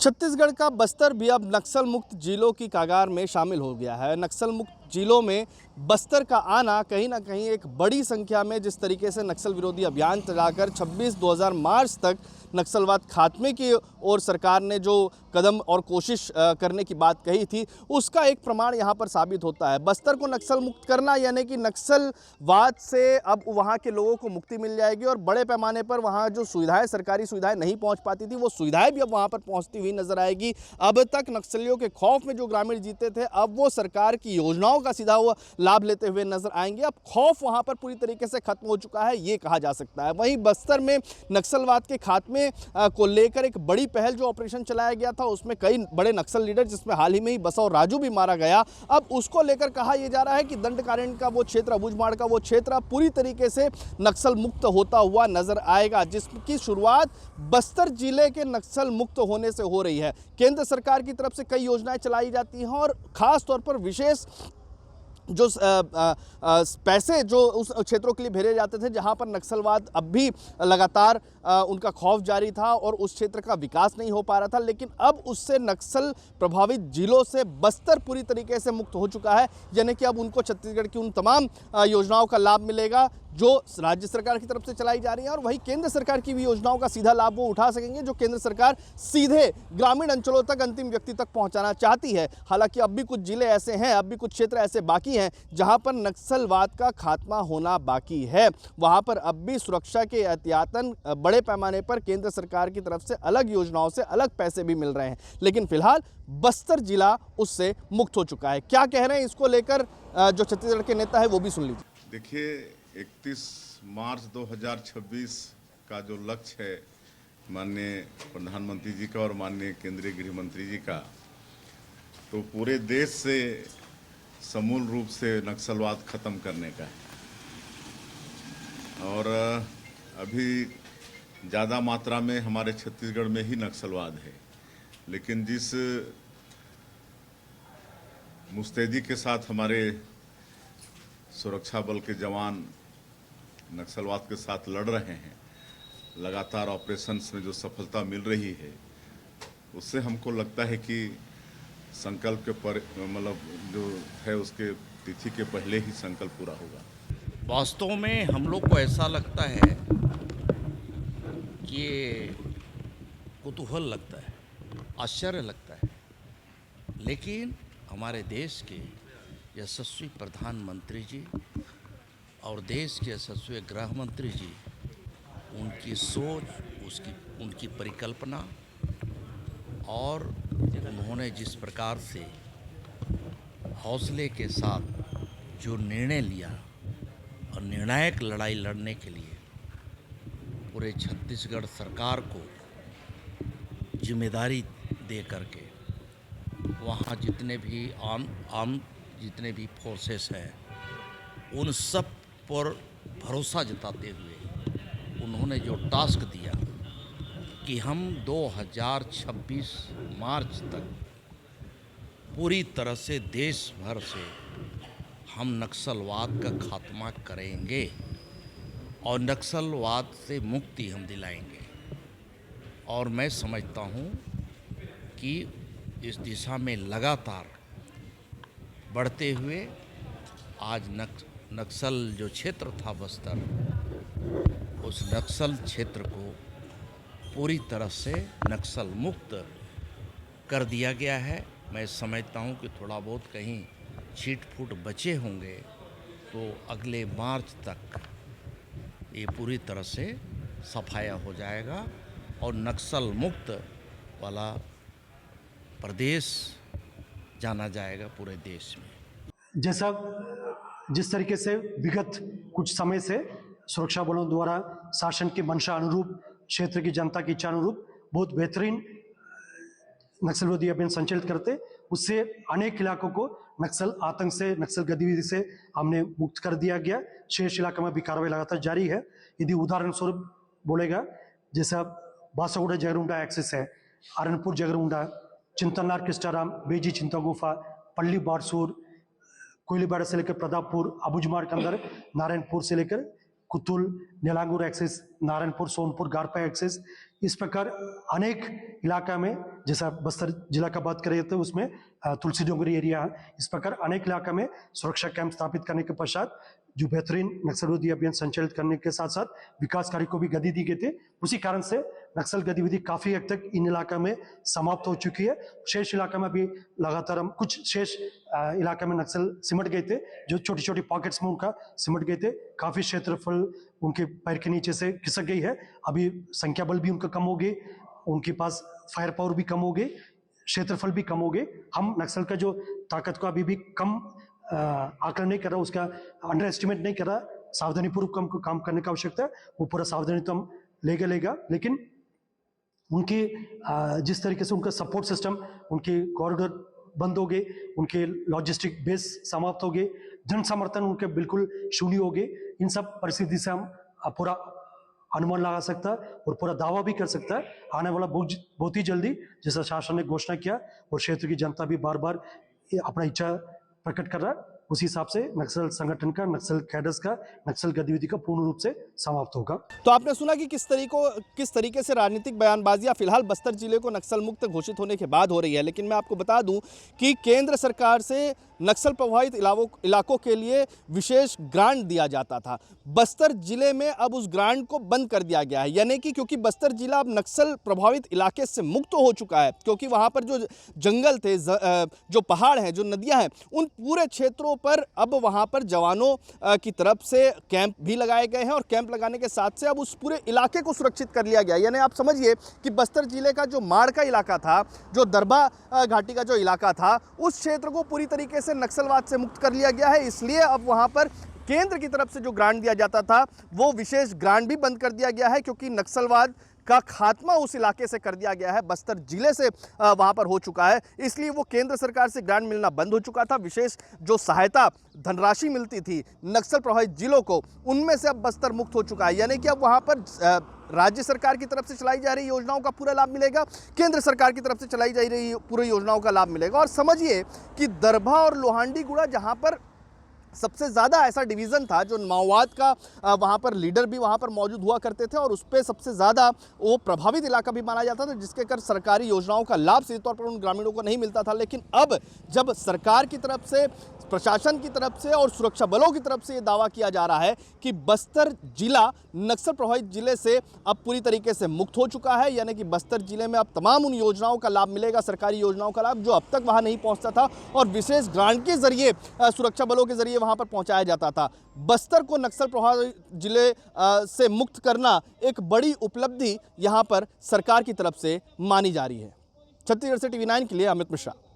छत्तीसगढ़ का बस्तर भी अब नक्सल मुक्त जिलों की कगार में शामिल हो गया है। नक्सल मुक्त जिलों में बस्तर का आना कहीं ना कहीं एक बड़ी संख्या में, जिस तरीके से नक्सल विरोधी अभियान चलाकर 26-2000 मार्च तक नक्सलवाद खात्मे की ओर सरकार ने जो कदम और कोशिश करने की बात कही थी, उसका एक प्रमाण यहाँ पर साबित होता है। बस्तर को नक्सल मुक्त करना यानी कि नक्सलवाद से अब वहाँ के लोगों को मुक्ति मिल जाएगी और बड़े पैमाने पर वहाँ जो सुविधाएं, सरकारी सुविधाएं नहीं पहुँच पाती थी, वो सुविधाएं भी अब वहाँ पर पहुँचती हुई नजर आएगी। अब तक नक्सलियों के खौफ में जो ग्रामीण जीते थे, अब वो सरकार की योजनाओं का सीधा हुआ लाभ लेते हुए नजर आएंगे। अब खौफ वहाँ पर पूरी तरीके से खत्म हो चुका है, ये कहा जा सकता है। वहीं बस्तर में नक्सलवाद के खात्मे को लेकर एक बड़ी पहल जो ऑपरेशन चलाया गया था, उसमें कई बड़े नक्सल लीडर, जिसमें हाल ही में ही बसव राजू भी मारा गया, अब उसको लेकर कहा यह जा रहा है कि दंडकारण्य का वो क्षेत्र, अबूझमाड़ का वो क्षेत्र अब पूरी तरीके से नक्सल मुक्त होता हुआ नजर आएगा, जिसकी शुरुआत बस्तर जिले के नक्सल मुक्त होने से हो रही है। केंद्र सरकार की तरफ से कई योजनाएं चलाई जाती हैं और खास तौर पर विशेष जो पैसे जो उस क्षेत्रों के लिए भेजे जाते थे जहां पर नक्सलवाद अब भी लगातार उनका खौफ जारी था और उस क्षेत्र का विकास नहीं हो पा रहा था, लेकिन अब उससे नक्सल प्रभावित जिलों से बस्तर पूरी तरीके से मुक्त हो चुका है। यानी कि अब उनको छत्तीसगढ़ की उन तमाम योजनाओं का लाभ मिलेगा जो राज्य सरकार की तरफ से चलाई जा रही है, और वही केंद्र सरकार की भी योजनाओं का सीधा लाभ वो उठा सकेंगे जो केंद्र सरकार सीधे ग्रामीण अंचलों तक, अंतिम व्यक्ति तक पहुंचाना चाहती है। हालांकि अब भी कुछ जिले ऐसे हैं, अब भी कुछ क्षेत्र ऐसे बाकी हैं जहां पर नक्सलवाद का खात्मा होना बाकी है। वहां पर अब भी सुरक्षा के एहतियातन बड़े पैमाने पर केंद्र सरकार की तरफ से अलग योजनाओं से अलग पैसे भी मिल रहे हैं, लेकिन फिलहाल बस्तर जिला उससे मुक्त हो चुका है। क्या कह रहे हैं इसको लेकर जो छत्तीसगढ़ के नेता है वो भी सुन लीजिए। देखिए, 31 मार्च 2026 का जो लक्ष्य है माननीय प्रधानमंत्री जी का और माननीय केंद्रीय गृह मंत्री जी का, तो पूरे देश से समूल रूप से नक्सलवाद खत्म करने का है। और अभी ज़्यादा मात्रा में हमारे छत्तीसगढ़ में ही नक्सलवाद है, लेकिन जिस मुस्तैदी के साथ हमारे सुरक्षा बल के जवान नक्सलवाद के साथ लड़ रहे हैं, लगातार ऑपरेशंस में जो सफलता मिल रही है, उससे हमको लगता है कि संकल्प के पर मतलब जो है उसके तिथि के पहले ही संकल्प पूरा होगा। वास्तव में हम लोग को ऐसा लगता है कि कुतूहल लगता है, आश्चर्य लगता है, लेकिन हमारे देश के यशस्वी प्रधानमंत्री जी और देश के यशस्वी गृह मंत्री जी, उनकी सोच, उनकी परिकल्पना और उन्होंने जिस प्रकार से हौसले के साथ जो निर्णय लिया और निर्णायक लड़ाई लड़ने के लिए पूरे छत्तीसगढ़ सरकार को जिम्मेदारी दे करके वहाँ जितने भी आम जितने भी फोर्सेस हैं, उन सब पर भरोसा जताते हुए उन्होंने जो टास्क दिया कि हम 2026 मार्च तक पूरी तरह से देश भर से हम नक्सलवाद का खात्मा करेंगे और नक्सलवाद से मुक्ति हम दिलाएंगे। और मैं समझता हूँ कि इस दिशा में लगातार बढ़ते हुए आज नक्सल जो क्षेत्र था बस्तर, उस नक्सल क्षेत्र को पूरी तरह से नक्सल मुक्त कर दिया गया है। मैं समझता हूँ कि थोड़ा बहुत कहीं छीट फूट बचे होंगे, तो अगले मार्च तक ये पूरी तरह से सफाया हो जाएगा और नक्सल मुक्त वाला प्रदेश जाना जाएगा पूरे देश में। जैसा जिस तरीके से विगत कुछ समय से सुरक्षा बलों द्वारा शासन की मंशा अनुरूप, क्षेत्र की जनता की इच्छा अनुरूप बहुत बेहतरीन नक्सल विरोधी अभियान संचालित करते, उससे अनेक इलाकों को नक्सल आतंक से, नक्सल गतिविधि से हमने मुक्त कर दिया गया। शेष इलाके में भी कार्रवाई लगातार जारी है। यदि उदाहरण स्वरूप बोलेगा, जैसा बासागुड़ा जगरुंडा एक्सेस है, अरनपुर जगरुंडा, चिंतलनार किस्टाराम, बेजी चिंता गुफा, पल्ली बारसूर, कोयलीबाड़ा से लेकर प्रतापपुर, अबूझमाड़ के अंदर नारायणपुर से लेकर कुतुल, नीलांगूर एक्सेस, नारायणपुर, सोनपुर, गारपा एक्सेस, इस प्रकार अनेक इलाका में, जैसा बस्तर जिला का बात करें तो उसमें तुलसी डोंगरी एरिया है, इस प्रकार अनेक इलाका में सुरक्षा कैंप स्थापित करने के पश्चात जो बेहतरीन नक्सल विरोधी अभियान संचालित करने के साथ साथ विकास कार्य को भी गति दी गई थी। उसी कारण से नक्सल गतिविधि काफी हद तक इन इलाका में समाप्त हो चुकी है। शेष इलाका में अभी लगातार हम कुछ शेष इलाका में नक्सल सिमट गए थे, जो छोटी छोटी पॉकेट्स में उनका सिमट गए थे। काफी क्षेत्रफल उनके पैर के नीचे से खिसक गई है। अभी संख्या बल भी उनका कम हो गई, उनके पास फायर पावर भी कम हो गई, क्षेत्रफल भी कम हो गए। हम नक्सल का जो ताकत को अभी भी कम आकलन नहीं कर रहा, उसका अंडर एस्टिमेट नहीं कर रहा, सावधानी पूर्वक हमको काम करने की आवश्यकता है। वो पूरा सावधानी तो हम लेगा, लेकिन उनकी जिस तरीके से उनका सपोर्ट सिस्टम, उनके कॉरिडोर बंद हो गए, उनके लॉजिस्टिक बेस समाप्त हो गए, जन समर्थन उनके बिल्कुल शून्य हो गए। इन सब परिस्थिति से हम पूरा अनुमान लगा सकता है और पूरा दावा भी कर सकता है आने वाला बहुत ही जल्दी, जैसा शासन ने घोषणा किया और क्षेत्र की जनता भी बार बार अपना इच्छा प्रकट कर रहा है, उसी हिसाब से नक्सल संगठन का, नक्सल कैडर्स का, नक्सल गतिविधि का पूर्ण रूप से समाप्त होगा। तो आपने सुना कि किस तरीके से राजनीतिक बयानबाजियां फिलहाल बस्तर जिले को नक्सल मुक्त घोषित होने के बाद हो रही है। लेकिन मैं आपको बता दूं कि केंद्र सरकार से नक्सल प्रभावित इलाकों के लिए विशेष ग्रांट दिया जाता था। बस्तर जिले में अब उस ग्रांट को बंद कर दिया गया है, यानी कि क्योंकि बस्तर जिला अब नक्सल प्रभावित इलाके से मुक्त हो चुका है, क्योंकि वहां पर जो जंगल थे, जो पहाड़ हैं, जो नदियां हैं, उन पूरे क्षेत्रों पर अब वहां पर जवानों की तरफ से कैंप भी लगाए गए हैं और कैंप लगाने के साथ से अब उस पूरे इलाके को सुरक्षित कर लिया गया। यानी आप समझिए कि बस्तर जिले का जो माड़ का इलाका था, जो दरबा घाटी का जो इलाका था, उस क्षेत्र को पूरी तरीके से नक्सलवाद से मुक्त कर लिया गया है। इसलिए अब वहां पर केंद्र की तरफ से जो ग्रांट दिया जाता था, वो विशेष ग्रांट भी बंद कर दिया गया है, क्योंकि नक्सलवाद का खात्मा उस इलाके से कर दिया गया है, बस्तर जिले से वहां पर हो चुका है। इसलिए वो केंद्र सरकार से ग्रांट मिलना बंद हो चुका था। विशेष जो सहायता धनराशि मिलती थी नक्सल प्रभावित जिलों को, उनमें से अब बस्तर मुक्त हो चुका है। यानी कि अब वहां पर राज्य सरकार की तरफ से चलाई जा रही योजनाओं का पूरा लाभ मिलेगा, केंद्र सरकार की तरफ से चलाई जा रही पूरी योजनाओं का लाभ मिलेगा। और समझिए कि दरभा और लोहांडीगुड़ा, जहां पर सबसे ज़्यादा ऐसा डिवीज़न था, जो माओवाद का वहाँ पर लीडर भी वहाँ पर मौजूद हुआ करते थे और उस पर सबसे ज़्यादा वो प्रभावित इलाका भी माना जाता था, जिसके कर सरकारी योजनाओं का लाभ सीधे तौर पर उन ग्रामीणों को नहीं मिलता था। लेकिन अब जब सरकार की तरफ से, प्रशासन की तरफ से और सुरक्षा बलों की तरफ से ये दावा किया जा रहा है कि बस्तर जिला नक्सल प्रभावित जिले से अब पूरी तरीके से मुक्त हो चुका है, यानी कि बस्तर जिले में अब तमाम उन योजनाओं का लाभ मिलेगा, सरकारी योजनाओं का लाभ, जो अब तक वहाँ नहीं पहुँचता था और विशेष ग्रांट के जरिए, सुरक्षा बलों के जरिए वहाँ पर पहुँचाया जाता था। बस्तर को नक्सल प्रभावित जिले से मुक्त करना एक बड़ी उपलब्धि यहाँ पर सरकार की तरफ से मानी जा रही है। छत्तीसगढ़ से TV9 के लिए अमित मिश्रा।